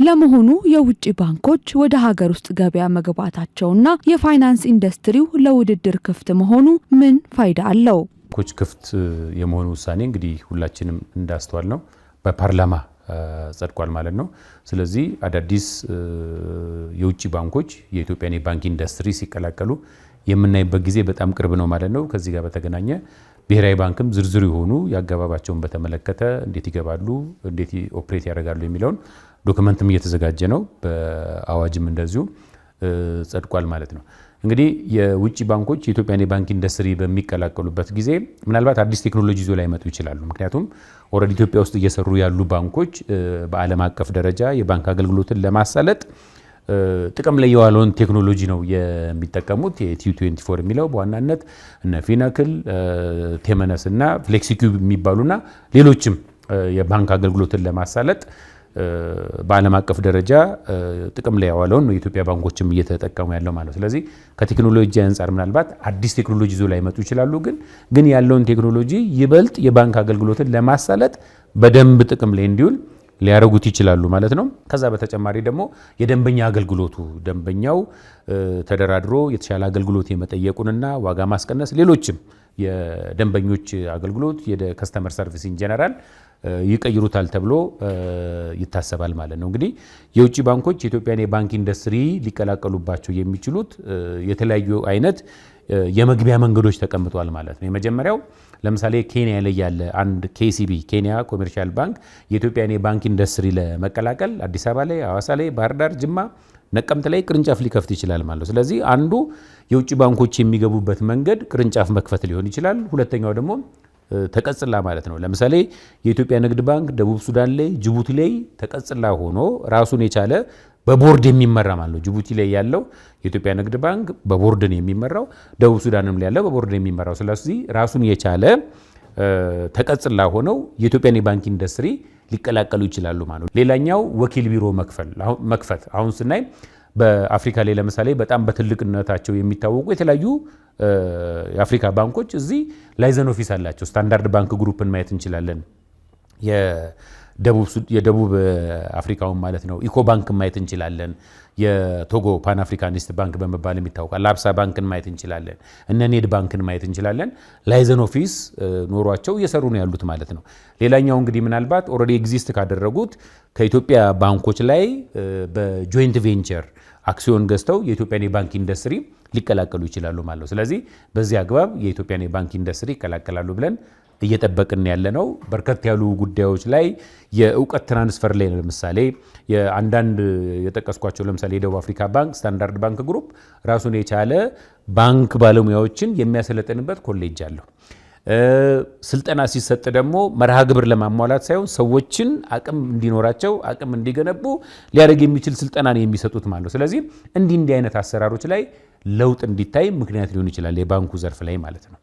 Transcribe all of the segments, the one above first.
ለመሆኑ የውጭ ባንኮች ወደ ሀገር ውስጥ ገበያ መግባታቸውና የፋይናንስ ኢንዱስትሪው ለውድድር ክፍት መሆኑ ምን ፋይዳ አለው? ባንኮች ክፍት የመሆኑ ውሳኔ እንግዲህ ሁላችንም እንዳስተዋል ነው በፓርላማ ጸድቋል ማለት ነው። ስለዚህ አዳዲስ የውጭ ባንኮች የኢትዮጵያን የባንክ ኢንዱስትሪ ሲቀላቀሉ የምናይበት ጊዜ በጣም ቅርብ ነው ማለት ነው። ከዚህ ጋር በተገናኘ ብሔራዊ ባንክም ዝርዝር የሆኑ ያገባባቸውን በተመለከተ እንዴት ይገባሉ፣ እንዴት ኦፕሬት ያደርጋሉ የሚለውን ዶክመንትም እየተዘጋጀ ነው። በአዋጅም እንደዚሁ ጸድቋል ማለት ነው። እንግዲህ የውጭ ባንኮች የኢትዮጵያን የባንክ ኢንዱስትሪ በሚቀላቀሉበት ጊዜ ምናልባት አዲስ ቴክኖሎጂ ይዞ ላይ መጡ ይችላሉ። ምክንያቱም ኦልሬዲ ኢትዮጵያ ውስጥ እየሰሩ ያሉ ባንኮች በዓለም አቀፍ ደረጃ የባንክ አገልግሎትን ለማሳለጥ ጥቅም ላይ የዋለውን ቴክኖሎጂ ነው የሚጠቀሙት። የቲ24 የሚለው በዋናነት እነ ፊናክል፣ ቴመነስ እና ፍሌክሲኪዩብ የሚባሉና ሌሎችም የባንክ አገልግሎትን ለማሳለጥ በዓለም አቀፍ ደረጃ ጥቅም ላይ ያዋለውን ነው የኢትዮጵያ ባንኮችም እየተጠቀሙ ያለው ማለት። ስለዚህ ከቴክኖሎጂ አንፃር ምናልባት አዲስ ቴክኖሎጂ ይዞ ላይ መጡ ይችላሉ፣ ግን ያለውን ቴክኖሎጂ ይበልጥ የባንክ አገልግሎትን ለማሳለጥ በደንብ ጥቅም ላይ እንዲውል ሊያረጉት ይችላሉ ማለት ነው። ከዛ በተጨማሪ ደግሞ የደንበኛ አገልግሎቱ ደንበኛው ተደራድሮ የተሻለ አገልግሎት የመጠየቁንና ዋጋ ማስቀነስ ሌሎችም የደንበኞች አገልግሎት የከስተመር ሰርቪስ ኢን ጀነራል ይቀይሩታል ተብሎ ይታሰባል ማለት ነው። እንግዲህ የውጭ ባንኮች የኢትዮጵያን የባንክ ኢንዱስትሪ ሊቀላቀሉባቸው የሚችሉት የተለያዩ አይነት የመግቢያ መንገዶች ተቀምጧል ማለት ነው። የመጀመሪያው ለምሳሌ ኬንያ ላይ ያለ አንድ KCB ኬንያ ኮሜርሻል ባንክ የኢትዮጵያን የባንክ ኢንዱስትሪ ለመቀላቀል አዲስ አበባ ላይ፣ ሐዋሳ ላይ፣ ባህር ዳር፣ ጅማ፣ ነቀምት ላይ ቅርንጫፍ ሊከፍት ይችላል ማለት ነው። ስለዚህ አንዱ የውጭ ባንኮች የሚገቡበት መንገድ ቅርንጫፍ መክፈት ሊሆን ይችላል። ሁለተኛው ደግሞ ተቀጽላ ማለት ነው። ለምሳሌ የኢትዮጵያ ንግድ ባንክ ደቡብ ሱዳን ላይ፣ ጅቡቲ ላይ ተቀጽላ ሆኖ ራሱን የቻለ በቦርድ የሚመራ ማለት ነው። ጅቡቲ ላይ ያለው የኢትዮጵያ ንግድ ባንክ በቦርድ ነው የሚመራው፣ ደቡብ ሱዳንም ላይ ያለው በቦርድ ነው የሚመራው። ስለዚህ ራሱን የቻለ ተቀጽላ ሆነው የኢትዮጵያን የባንክ ኢንዱስትሪ ሊቀላቀሉ ይችላሉ ማለት ነው። ሌላኛው ወኪል ቢሮ መክፈት አሁን ስናይ በአፍሪካ ላይ ለምሳሌ በጣም በትልቅነታቸው የሚታወቁ የተለያዩ የአፍሪካ ባንኮች እዚህ ላይዘን ኦፊስ አላቸው። ስታንዳርድ ባንክ ግሩፕን ማየት እንችላለን። የደቡብ አፍሪካውን ማለት ነው። ኢኮ ባንክን ማየት እንችላለን። የቶጎ ፓን አፍሪካኒስት ባንክ በመባል የሚታወቃል። ላብሳ ባንክን ማየት እንችላለን። እነ ኔድ ባንክን ማየት እንችላለን። ላይዘን ኦፊስ ኖሯቸው እየሰሩ ነው ያሉት ማለት ነው። ሌላኛው እንግዲህ ምናልባት ኦልሬዲ ኤግዚስት ካደረጉት ከኢትዮጵያ ባንኮች ላይ በጆይንት ቬንቸር አክሲዮን ገዝተው የኢትዮጵያን የባንክ ኢንዱስትሪ ሊቀላቀሉ ይችላሉ ማለት ነው። ስለዚህ በዚህ አግባብ የኢትዮጵያን የባንክ ኢንዱስትሪ ይቀላቀላሉ ብለን እየጠበቅን ያለ ነው። በርከት ያሉ ጉዳዮች ላይ የእውቀት ትራንስፈር ላይ ለምሳሌ የአንዳንድ የጠቀስኳቸው ለምሳሌ የደቡብ አፍሪካ ባንክ ስታንዳርድ ባንክ ግሩፕ ራሱን የቻለ ባንክ ባለሙያዎችን የሚያሰለጥንበት ኮሌጅ አለው። ስልጠና ሲሰጥ ደግሞ መርሃ ግብር ለማሟላት ሳይሆን ሰዎችን አቅም እንዲኖራቸው አቅም እንዲገነቡ ሊያደርግ የሚችል ስልጠና ነው የሚሰጡት ማለት ነው። ስለዚህ እንዲህ አይነት አሰራሮች ላይ ለውጥ እንዲታይ ምክንያት ሊሆን ይችላል የባንኩ ዘርፍ ላይ ማለት ነው።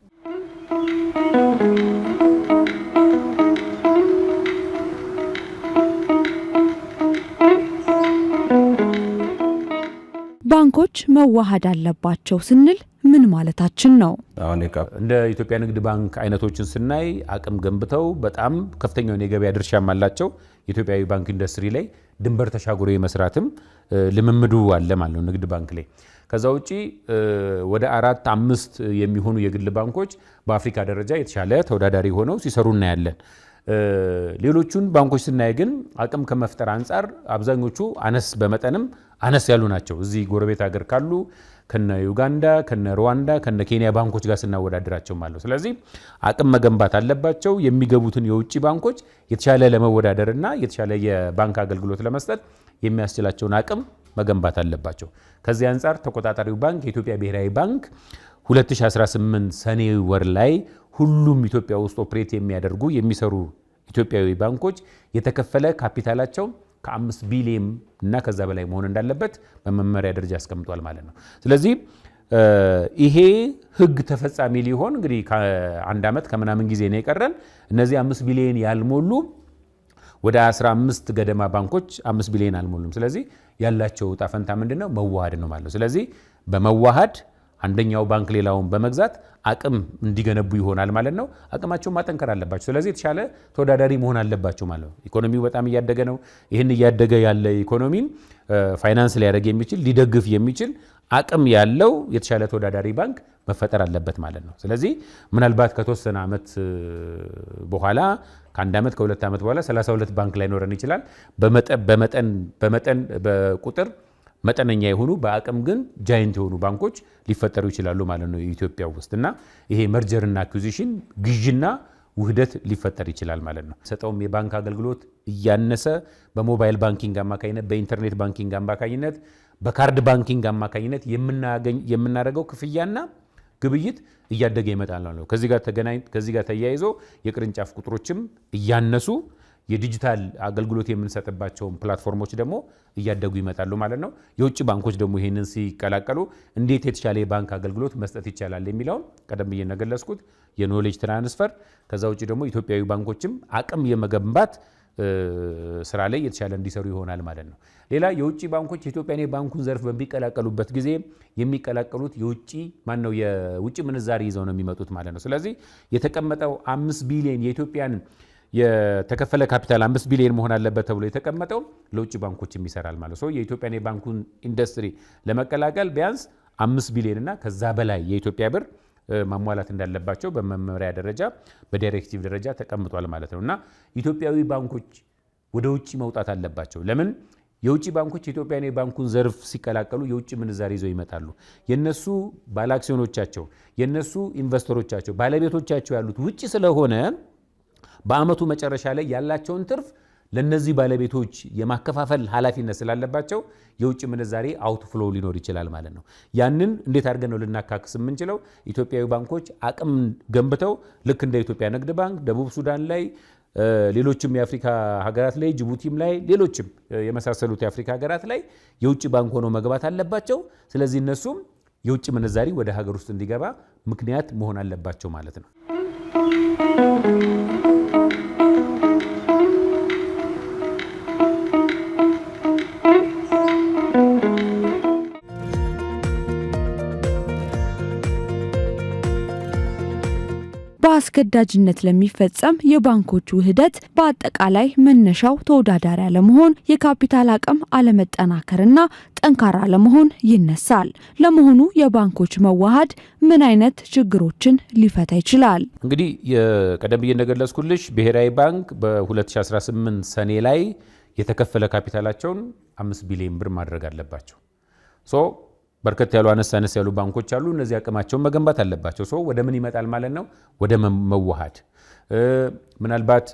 ባንኮች መዋሃድ አለባቸው ስንል ምን ማለታችን ነው? እንደ ኢትዮጵያ ንግድ ባንክ አይነቶችን ስናይ አቅም ገንብተው በጣም ከፍተኛውን የገበያ ድርሻም አላቸው። የኢትዮጵያ ባንክ ኢንዱስትሪ ላይ ድንበር ተሻግሮ የመስራትም ልምምዱ አለ ማለት ነው ንግድ ባንክ ላይ። ከዛ ውጪ ወደ 4-5 የሚሆኑ የግል ባንኮች በአፍሪካ ደረጃ የተሻለ ተወዳዳሪ ሆነው ሲሰሩ እናያለን። ሌሎቹን ባንኮች ስናይ ግን አቅም ከመፍጠር አንጻር አብዛኞቹ በመጠንም አነስ ያሉ ናቸው። እዚህ ጎረቤት ሀገር ካሉ ከነ ዩጋንዳ፣ ከነ ሩዋንዳ፣ ከነ ኬንያ ባንኮች ጋር ስናወዳድራቸው ማለት ነው። ስለዚህ አቅም መገንባት አለባቸው። የሚገቡትን የውጭ ባንኮች የተሻለ ለመወዳደርና የተሻለ የባንክ አገልግሎት ለመስጠት የሚያስችላቸውን አቅም መገንባት አለባቸው። ከዚህ አንጻር ተቆጣጣሪው ባንክ የኢትዮጵያ ብሔራዊ ባንክ 2018 ሰኔ ወር ላይ ሁሉም ኢትዮጵያ ውስጥ ኦፕሬት የሚያደርጉ የሚሰሩ ኢትዮጵያዊ ባንኮች የተከፈለ ካፒታላቸው ከ5 ቢሊዮን እና ከዛ በላይ መሆን እንዳለበት በመመሪያ ደረጃ አስቀምጧል ማለት ነው። ስለዚህ ይሄ ህግ ተፈጻሚ ሊሆን እንግዲህ ከአንድ ዓመት ከምናምን ጊዜ ነው የቀረን። እነዚህ 5 ቢሊዮን ያልሞሉ ወደ 15 ገደማ ባንኮች 5 ቢሊዮን አልሞሉም። ስለዚህ ያላቸው ዕጣ ፈንታ ምንድነው? መዋሃድ ነው ማለት ነው። ስለዚህ በመዋሃድ አንደኛው ባንክ ሌላውን በመግዛት አቅም እንዲገነቡ ይሆናል ማለት ነው። አቅማቸውን ማጠንከር አለባቸው። ስለዚህ የተሻለ ተወዳዳሪ መሆን አለባቸው ማለት ነው። ኢኮኖሚው በጣም እያደገ ነው። ይህን እያደገ ያለ ኢኮኖሚን ፋይናንስ ሊያደርግ የሚችል ሊደግፍ የሚችል አቅም ያለው የተሻለ ተወዳዳሪ ባንክ መፈጠር አለበት ማለት ነው። ስለዚህ ምናልባት ከተወሰነ ዓመት በኋላ ከአንድ ዓመት ከሁለት ዓመት በኋላ 32 ባንክ ላይ ኖረን ይችላል። በመጠን በቁጥር መጠነኛ የሆኑ በአቅም ግን ጃይንት የሆኑ ባንኮች ሊፈጠሩ ይችላሉ ማለት ነው ኢትዮጵያ ውስጥ እና ይሄ መርጀርና አኩዚሽን ግዥና ውህደት ሊፈጠር ይችላል ማለት ነው። ሰጠውም የባንክ አገልግሎት እያነሰ በሞባይል ባንኪንግ አማካኝነት፣ በኢንተርኔት ባንኪንግ አማካኝነት፣ በካርድ ባንኪንግ አማካኝነት የምናደርገው ክፍያና ግብይት እያደገ ይመጣል ነው። ከዚህ ጋር ተያይዞ የቅርንጫፍ ቁጥሮችም እያነሱ የዲጂታል አገልግሎት የምንሰጥባቸው ፕላትፎርሞች ደግሞ እያደጉ ይመጣሉ ማለት ነው። የውጭ ባንኮች ደግሞ ይሄንን ሲቀላቀሉ እንዴት የተሻለ የባንክ አገልግሎት መስጠት ይቻላል የሚለውን ቀደም ብዬ እንደገለጽኩት የኖሌጅ ትራንስፈር፣ ከዛ ውጭ ደግሞ ኢትዮጵያዊ ባንኮችም አቅም የመገንባት ስራ ላይ የተሻለ እንዲሰሩ ይሆናል ማለት ነው። ሌላ የውጭ ባንኮች የኢትዮጵያን የባንኩን ዘርፍ በሚቀላቀሉበት ጊዜ የሚቀላቀሉት የውጭ ምንዛሪ ይዘው ነው የሚመጡት ማለት ነው። ስለዚህ የተቀመጠው 5 ቢሊዮን የኢትዮጵያን የተከፈለ ካፒታል 5 ቢሊዮን መሆን አለበት ተብሎ የተቀመጠው ለውጭ ባንኮችም ይሰራል ማለት ነው። የኢትዮጵያን የባንኩን ኢንዱስትሪ ለመቀላቀል ቢያንስ 5 ቢሊዮን እና ከዛ በላይ የኢትዮጵያ ብር ማሟላት እንዳለባቸው በመመሪያ ደረጃ በዳይሬክቲቭ ደረጃ ተቀምጧል ማለት ነው እና ኢትዮጵያዊ ባንኮች ወደ ውጭ መውጣት አለባቸው። ለምን? የውጭ ባንኮች የኢትዮጵያን የባንኩን ዘርፍ ሲቀላቀሉ የውጭ ምንዛሪ ይዘው ይመጣሉ። የነሱ ባለአክሲዮኖቻቸው፣ የነሱ ኢንቨስተሮቻቸው፣ ባለቤቶቻቸው ያሉት ውጭ ስለሆነ በአመቱ መጨረሻ ላይ ያላቸውን ትርፍ ለነዚህ ባለቤቶች የማከፋፈል ኃላፊነት ስላለባቸው የውጭ ምንዛሬ አውትፍሎ ሊኖር ይችላል ማለት ነው። ያንን እንዴት አድርገን ነው ልናካክስ የምንችለው? ኢትዮጵያዊ ባንኮች አቅም ገንብተው ልክ እንደ ኢትዮጵያ ንግድ ባንክ ደቡብ ሱዳን ላይ፣ ሌሎችም የአፍሪካ ሀገራት ላይ፣ ጅቡቲም ላይ፣ ሌሎችም የመሳሰሉት የአፍሪካ ሀገራት ላይ የውጭ ባንክ ሆነው መግባት አለባቸው። ስለዚህ እነሱም የውጭ ምንዛሪ ወደ ሀገር ውስጥ እንዲገባ ምክንያት መሆን አለባቸው ማለት ነው። በአስገዳጅነት ለሚፈጸም የባንኮች ውህደት በአጠቃላይ መነሻው ተወዳዳሪ አለመሆን፣ የካፒታል አቅም አለመጠናከርና ጠንካራ አለመሆን ይነሳል። ለመሆኑ የባንኮች መዋሃድ ምን አይነት ችግሮችን ሊፈታ ይችላል? እንግዲህ ቀደም ብዬ እንደገለጽኩልሽ ብሔራዊ ባንክ በ2018 ሰኔ ላይ የተከፈለ ካፒታላቸውን 5 ቢሊዮን ብር ማድረግ አለባቸው። በርከት ያሉ አነስ ያሉ ባንኮች አሉ። እነዚህ አቅማቸውን መገንባት አለባቸው። ወደ ምን ይመጣል ማለት ነው? ወደ መዋሃድ። ምናልባት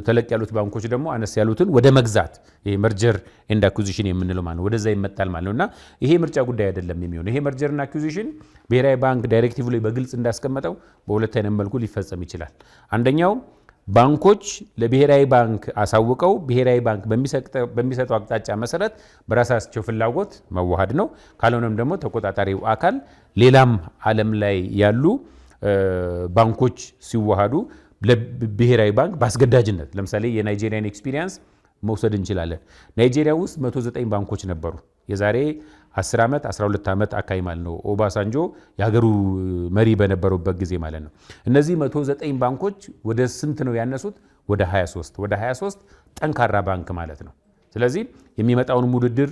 ተለቅ ያሉት ባንኮች ደግሞ አነስ ያሉትን ወደ መግዛት፣ ይሄ መርጀር ኤንድ አኩዚሽን የምንለው ማለት ነው፣ ወደዛ ይመጣል ማለት ነውና ይሄ ምርጫ ጉዳይ አይደለም የሚሆነው። ይሄ መርጀር እና አኩዚሽን ብሔራዊ ባንክ ዳይሬክቲቭ ላይ በግልጽ እንዳስቀመጠው በሁለት አይነት መልኩ ሊፈጸም ይችላል። አንደኛው ባንኮች ለብሔራዊ ባንክ አሳውቀው ብሔራዊ ባንክ በሚሰጠው አቅጣጫ መሰረት በራሳቸው ፍላጎት መዋሃድ ነው። ካልሆነም ደግሞ ተቆጣጣሪው አካል ሌላም ዓለም ላይ ያሉ ባንኮች ሲዋሃዱ ለብሔራዊ ባንክ በአስገዳጅነት፣ ለምሳሌ የናይጄሪያን ኤክስፒሪየንስ መውሰድ እንችላለን። ናይጄሪያ ውስጥ 109 ባንኮች ነበሩ። የዛሬ 10 ዓመት 12 ዓመት አካባቢ ማለት ነው። ኦባሳንጆ የሀገሩ መሪ በነበሩበት ጊዜ ማለት ነው። እነዚህ 109 ባንኮች ወደ ስንት ነው ያነሱት? ወደ 23 ጠንካራ ባንክ ማለት ነው። ስለዚህ የሚመጣውን ውድድር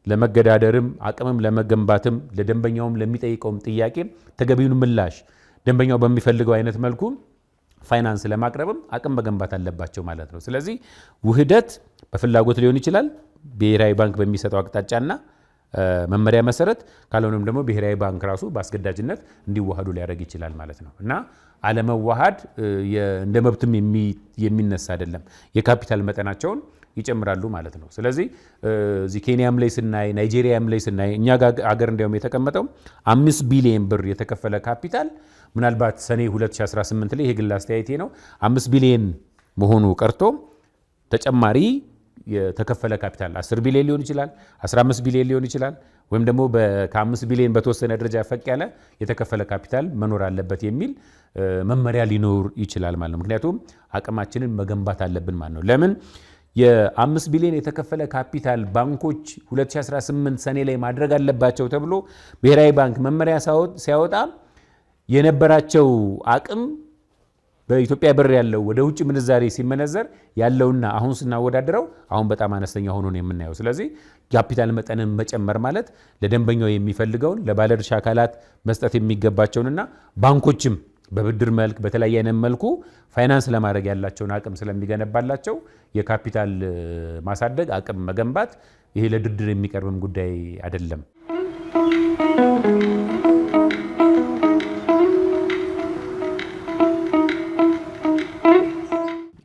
ለመገዳደርም አቅምም ለመገንባትም ለደንበኛውም ለሚጠይቀውም ጥያቄ ተገቢውን ምላሽ ደንበኛው በሚፈልገው አይነት መልኩ ፋይናንስ ለማቅረብም አቅም መገንባት አለባቸው ማለት ነው። ስለዚህ ውህደት በፍላጎት ሊሆን ይችላል ብሔራዊ ባንክ በሚሰጠው አቅጣጫና መመሪያ መሰረት፣ ካልሆነም ደግሞ ብሔራዊ ባንክ ራሱ በአስገዳጅነት እንዲዋሃዱ ሊያደርግ ይችላል ማለት ነው እና አለመዋሃድ እንደ መብትም የሚነሳ አይደለም። የካፒታል መጠናቸውን ይጨምራሉ ማለት ነው። ስለዚህ እዚህ ኬንያም ላይ ስናይ፣ ናይጄሪያም ላይ ስናይ እኛ አገር እንዲያውም የተቀመጠው 5 ቢሊዮን ብር የተከፈለ ካፒታል ምናልባት ሰኔ 2018 ላይ የግል አስተያየቴ ነው 5 ቢሊዮን መሆኑ ቀርቶ ተጨማሪ የተከፈለ ካፒታል 10 ቢሊዮን ሊሆን ይችላል፣ 15 ቢሊዮን ሊሆን ይችላል፣ ወይም ደግሞ ከ5 ቢሊዮን በተወሰነ ደረጃ ፈቅ ያለ የተከፈለ ካፒታል መኖር አለበት የሚል መመሪያ ሊኖር ይችላል ማለት ነው። ምክንያቱም አቅማችንን መገንባት አለብን ማለት ነው። ለምን የ5 ቢሊዮን የተከፈለ ካፒታል ባንኮች 2018 ሰኔ ላይ ማድረግ አለባቸው ተብሎ ብሔራዊ ባንክ መመሪያ ሲያወጣ የነበራቸው አቅም በኢትዮጵያ ብር ያለው ወደ ውጭ ምንዛሬ ሲመነዘር ያለውና አሁን ስናወዳድረው አሁን በጣም አነስተኛ ሆኖ ነው የምናየው። ስለዚህ ካፒታል መጠንን መጨመር ማለት ለደንበኛው የሚፈልገውን ለባለድርሻ አካላት መስጠት የሚገባቸውንና ባንኮችም በብድር መልክ በተለያየ አይነት መልኩ ፋይናንስ ለማድረግ ያላቸውን አቅም ስለሚገነባላቸው የካፒታል ማሳደግ አቅም መገንባት ይሄ ለድርድር የሚቀርብም ጉዳይ አይደለም።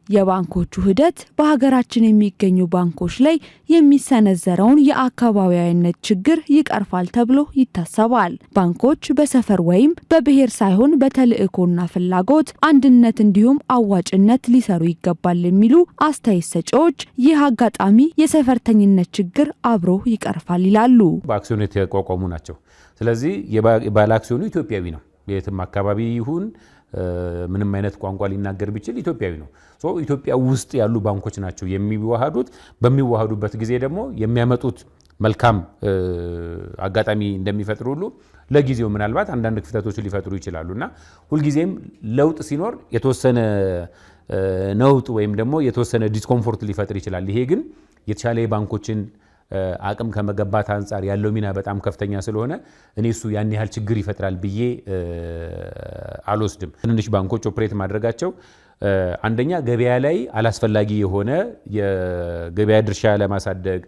የባንኮቹ ሂደት በሀገራችን የሚገኙ ባንኮች ላይ የሚሰነዘረውን የአካባቢያዊነት ችግር ይቀርፋል ተብሎ ይታሰባል። ባንኮች በሰፈር ወይም በብሔር ሳይሆን በተልዕኮና ፍላጎት፣ አንድነት እንዲሁም አዋጭነት ሊሰሩ ይገባል የሚሉ አስተያየት ሰጪዎች ይህ አጋጣሚ የሰፈርተኝነት ችግር አብሮ ይቀርፋል ይላሉ። በአክሲዮን የተቋቋሙ ናቸው። ስለዚህ ባለ አክሲዮኑ ኢትዮጵያዊ ነው። የትም አካባቢ ይሁን ምንም አይነት ቋንቋ ሊናገር ቢችል ኢትዮጵያዊ ነው። ኢትዮጵያ ውስጥ ያሉ ባንኮች ናቸው የሚዋሃዱት። በሚዋሃዱበት ጊዜ ደግሞ የሚያመጡት መልካም አጋጣሚ እንደሚፈጥሩ ሁሉ ለጊዜው ምናልባት አንዳንድ ክፍተቶች ሊፈጥሩ ይችላሉና ሁልጊዜም ለውጥ ሲኖር የተወሰነ ነውጥ ወይም ደግሞ የተወሰነ ዲስኮምፎርት ሊፈጥር ይችላል። ይሄ ግን የተሻለ የባንኮችን አቅም ከመገንባት አንጻር ያለው ሚና በጣም ከፍተኛ ስለሆነ እኔ እሱ ያን ያህል ችግር ይፈጥራል ብዬ አልወስድም። ትንንሽ ባንኮች ኦፕሬት ማድረጋቸው አንደኛ ገበያ ላይ አላስፈላጊ የሆነ የገበያ ድርሻ ለማሳደግ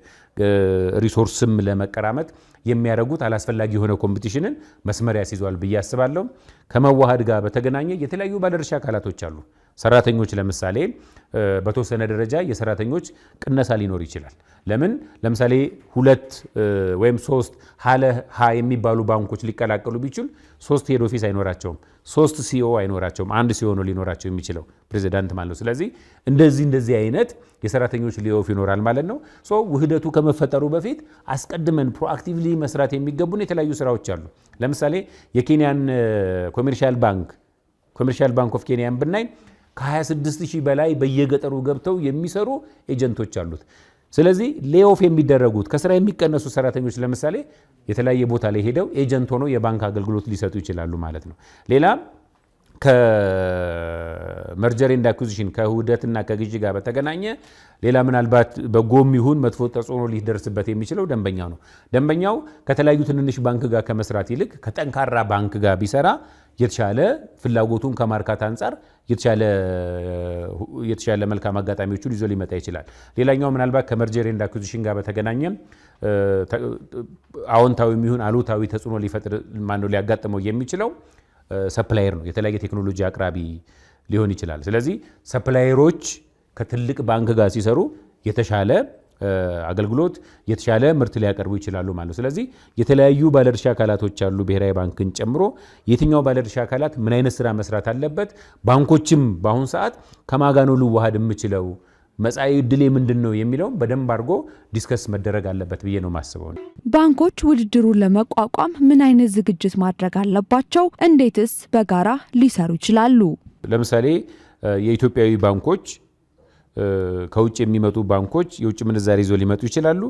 ሪሶርስም ለመቀራመት የሚያደርጉት አላስፈላጊ የሆነ ኮምፒቲሽንን መስመር ያስይዟል ብዬ አስባለሁ። ከመዋሃድ ጋር በተገናኘ የተለያዩ ባለድርሻ አካላቶች አሉ። ሰራተኞች ለምሳሌ በተወሰነ ደረጃ የሰራተኞች ቅነሳ ሊኖር ይችላል። ለምሳሌ 2 ወይም 3 ሀ የሚባሉ ባንኮች ሊቀላቀሉ ቢችል 3 ሄድ ኦፊስ አይኖራቸውም፣ 3 ሲኦ አይኖራቸውም። አንድ ሲኦ ነው ሊኖራቸው የሚችለው ፕሬዚዳንት ማለት ነው። ስለዚህ እንደዚህ አይነት የሰራተኞች ሌኦፍ ይኖራል ማለት ነው። ውህደቱ ከመፈጠሩ በፊት አስቀድመን ፕሮአክቲቭሊ መስራት የሚገቡን የተለያዩ ስራዎች አሉ። ለምሳሌ የኬንያን ኮሜርሻል ባንክ ኦፍ ኬንያን ብናይ ከ26000 በላይ በየገጠሩ ገብተው የሚሰሩ ኤጀንቶች አሉት። ስለዚህ ሌኦፍ የሚደረጉት ከስራ የሚቀነሱ ሰራተኞች ለምሳሌ የተለያየ ቦታ ላይ ሄደው ኤጀንት ሆነው የባንክ አገልግሎት ሊሰጡ ይችላሉ ማለት ነው። ሌላ ከመርጀር ኤንድ አኩዚሽን ከውህደትና ከግዢ ጋር በተገናኘ ሌላ ምናልባት በጎም ይሁን መጥፎ ተጽዕኖ ሊደርስበት የሚችለው ደንበኛው ነው። ደንበኛው ከተለያዩ ትንንሽ ባንክ ጋር ከመስራት ይልቅ ከጠንካራ ባንክ ጋር ቢሰራ የተሻለ ፍላጎቱን ከማርካት አንጻር የተሻለ መልካም አጋጣሚዎችን ይዞ ሊመጣ ይችላል። ሌላኛው ምናልባት ከመርጀር ኤንድ አኩዚሽን ጋር በተገናኘ አዎንታዊ የሚሆን አሉታዊ ተጽዕኖ ሊያጋጥመው የሚችለው ሰፕላየር ነው። የተለያየ ቴክኖሎጂ አቅራቢ ሊሆን ይችላል። ስለዚህ ሰፕላየሮች ከትልቅ ባንክ ጋር ሲሰሩ የተሻለ አገልግሎት የተሻለ ምርት ሊያቀርቡ ይችላሉ ማለት ነው። ስለዚህ የተለያዩ ባለድርሻ አካላቶች አሉ፣ ብሔራዊ ባንክን ጨምሮ። የትኛው ባለድርሻ አካላት ምን አይነት ስራ መስራት አለበት፣ ባንኮችም በአሁን ሰዓት ከማጋኖ ልዋሃድ የምችለው መጻኢ ዕድሌ ምንድን ነው የሚለውም በደንብ አድርጎ ዲስከስ መደረግ አለበት ብዬ ነው ማስበው። ባንኮች ውድድሩን ለመቋቋም ምን አይነት ዝግጅት ማድረግ አለባቸው? እንዴትስ በጋራ ሊሰሩ ይችላሉ? ለምሳሌ የኢትዮጵያዊ ባንኮች ከውጭ የሚመጡ ባንኮች የውጭ ምንዛሪ ይዞ ሊመጡ ይችላሉ።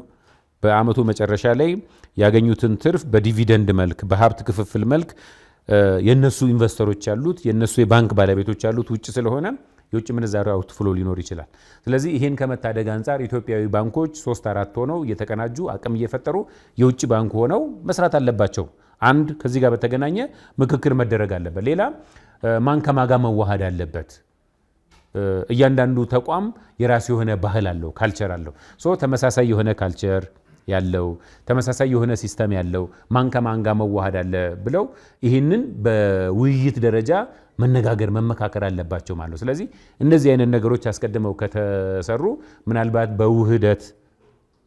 በአመቱ መጨረሻ ላይ ያገኙትን ትርፍ በዲቪደንድ መልክ በሀብት ክፍፍል መልክ የነሱ ኢንቨስተሮች ያሉት የነሱ የባንክ ባለቤቶች ያሉት ውጭ ስለሆነ የውጭ ምንዛሪ አውትፍሎ ሊኖር ይችላል። ስለዚህ ይሄን ከመታደግ አንጻር ኢትዮጵያዊ ባንኮች 3-4 ሆነው እየተቀናጁ አቅም እየፈጠሩ የውጭ ባንክ ሆነው መስራት አለባቸው። አንድ ከዚህ ጋር በተገናኘ ምክክር መደረግ አለበት። ሌላ ማን ከማጋ መዋሃድ አለበት። እያንዳንዱ ተቋም የራሱ የሆነ ባህል አለው፣ ካልቸር አለው። ተመሳሳይ የሆነ ካልቸር ያለው ተመሳሳይ የሆነ ሲስተም ያለው ማን ከማን ጋር መዋሃድ አለ ብለው ይህንን በውይይት ደረጃ መነጋገር መመካከር አለባቸው ማለት ነው። ስለዚህ እነዚህ አይነት ነገሮች አስቀድመው ከተሰሩ ምናልባት በውህደት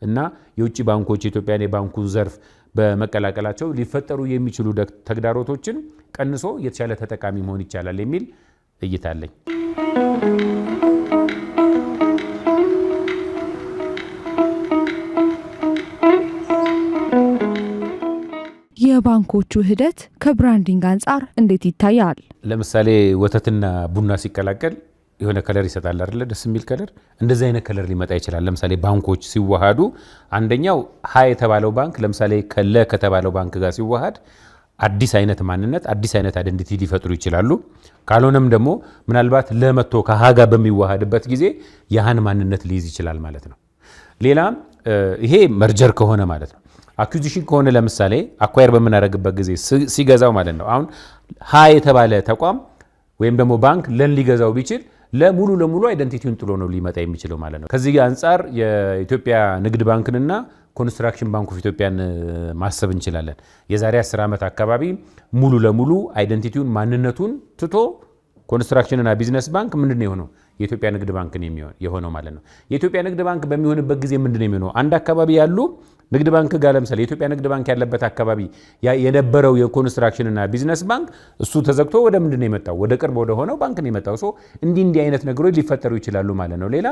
እና የውጭ ባንኮች የኢትዮጵያን የባንኩን ዘርፍ በመቀላቀላቸው ሊፈጠሩ የሚችሉ ተግዳሮቶችን ቀንሶ የተሻለ ተጠቃሚ መሆን ይቻላል የሚል እይታ አለኝ። የባንኮቹ ሂደት ከብራንዲንግ አንጻር እንዴት ይታያል? ለምሳሌ ወተትና ቡና ሲቀላቀል የሆነ ከለር ይሰጣል አይደለ? ደስ የሚል ከለር። እንደዚህ አይነት ከለር ሊመጣ ይችላል። ለምሳሌ ባንኮች ሲዋሃዱ አንደኛው ሀ የተባለው ባንክ ለምሳሌ ከለ ከተባለው ባንክ ጋር ሲዋሃድ አዲስ አይነት ማንነት አዲስ አይነት አይደንቲቲ ሊፈጥሩ ይችላሉ። ካልሆነም ደግሞ ምናልባት ለመቶ ከሀ ጋር በሚዋሃድበት ጊዜ የሀን ማንነት ሊይዝ ይችላል ማለት ነው። ሌላ ይሄ መርጀር ከሆነ ማለት ነው። አኩዚሽን ከሆነ ለምሳሌ አኳየር በምናደርግበት ጊዜ ሲገዛው ማለት ነው። አሁን ሀ የተባለ ተቋም ወይም ደግሞ ባንክ ለን ሊገዛው ቢችል ለሙሉ ለሙሉ አይደንቲቲውን ጥሎ ነው ሊመጣ የሚችለው ማለት ነው። ከዚህ አንጻር የኢትዮጵያ ንግድ ባንክንና ኮንስትራክሽን ባንክ ኦፍ ኢትዮጵያን ማሰብ እንችላለን። የዛሬ 10 ዓመት አካባቢ ሙሉ ለሙሉ አይደንቲቲውን ማንነቱን ትቶ ኮንስትራክሽንና ቢዝነስ ባንክ ምንድነው የሆነው? የኢትዮጵያ ንግድ ባንክ የሆነው ማለት ነው። የኢትዮጵያ ንግድ ባንክ በሚሆንበት ጊዜ ምንድነው የሚሆነው? አንድ አካባቢ ያሉ ንግድ ባንክ ጋር ለምሳሌ የኢትዮጵያ ንግድ ባንክ ያለበት አካባቢ የነበረው የኮንስትራክሽንና ቢዝነስ ባንክ እሱ ተዘግቶ ወደ ምንድነው የመጣው? ወደ ቅርብ ወደ ሆነው ባንክ ነው የመጣው። ሶ እንዲህ አይነት ነገሮች ሊፈጠሩ ይችላሉ ማለት ነው። ሌላ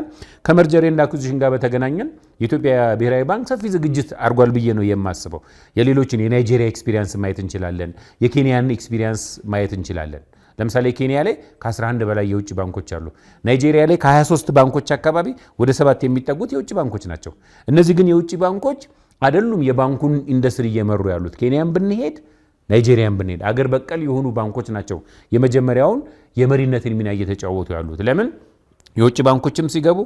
ከመርጀር ኤንድ አኩዚሽን ጋር በተገናኘን የኢትዮጵያ ብሔራዊ ባንክ ሰፊ ዝግጅት አድርጓል ብዬ ነው የማስበው። የሌሎችን የናይጄሪያ ኤክስፒሪየንስ ማየት እንችላለን። የኬንያን ኤክስፒሪየንስ ማየት እንችላለን። ለምሳሌ ኬንያ ላይ ከ11 በላይ የውጭ ባንኮች አሉ። ናይጄሪያ ላይ ከ23 ባንኮች አካባቢ ወደ 7 የሚጠጉት የውጭ ባንኮች ናቸው። እነዚህ ግን የውጭ ባንኮች አይደሉም የባንኩን ኢንዱስትሪ እየመሩ ያሉት። ኬንያን ብንሄድ ናይጄሪያን ብንሄድ አገር በቀል የሆኑ ባንኮች ናቸው የመጀመሪያውን የመሪነትን ሚና እየተጫወቱ ያሉት። ለምን የውጭ ባንኮችም ሲገቡ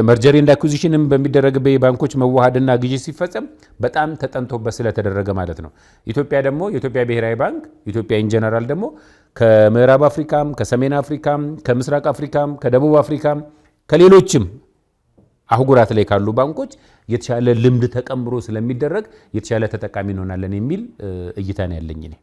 መርጀር ኤንድ አኩዚሽንም በሚደረግበት የባንኮች መዋሃድና ግዢ ሲፈጸም በጣም ተጠንቶበት ስለተደረገ ማለት ነው። ኢትዮጵያ ደግሞ የኢትዮጵያ ብሔራዊ ባንክ ኢትዮጵያ ኢንጀነራል ደግሞ ከምዕራብ አፍሪካም ከሰሜን አፍሪካም ከምስራቅ አፍሪካም ከደቡብ አፍሪካም ከሌሎችም አህጉራት ላይ ካሉ ባንኮች የተሻለ ልምድ ተቀምሮ ስለሚደረግ የተሻለ ተጠቃሚ እንሆናለን የሚል እይታ ነው ያለኝ እኔ።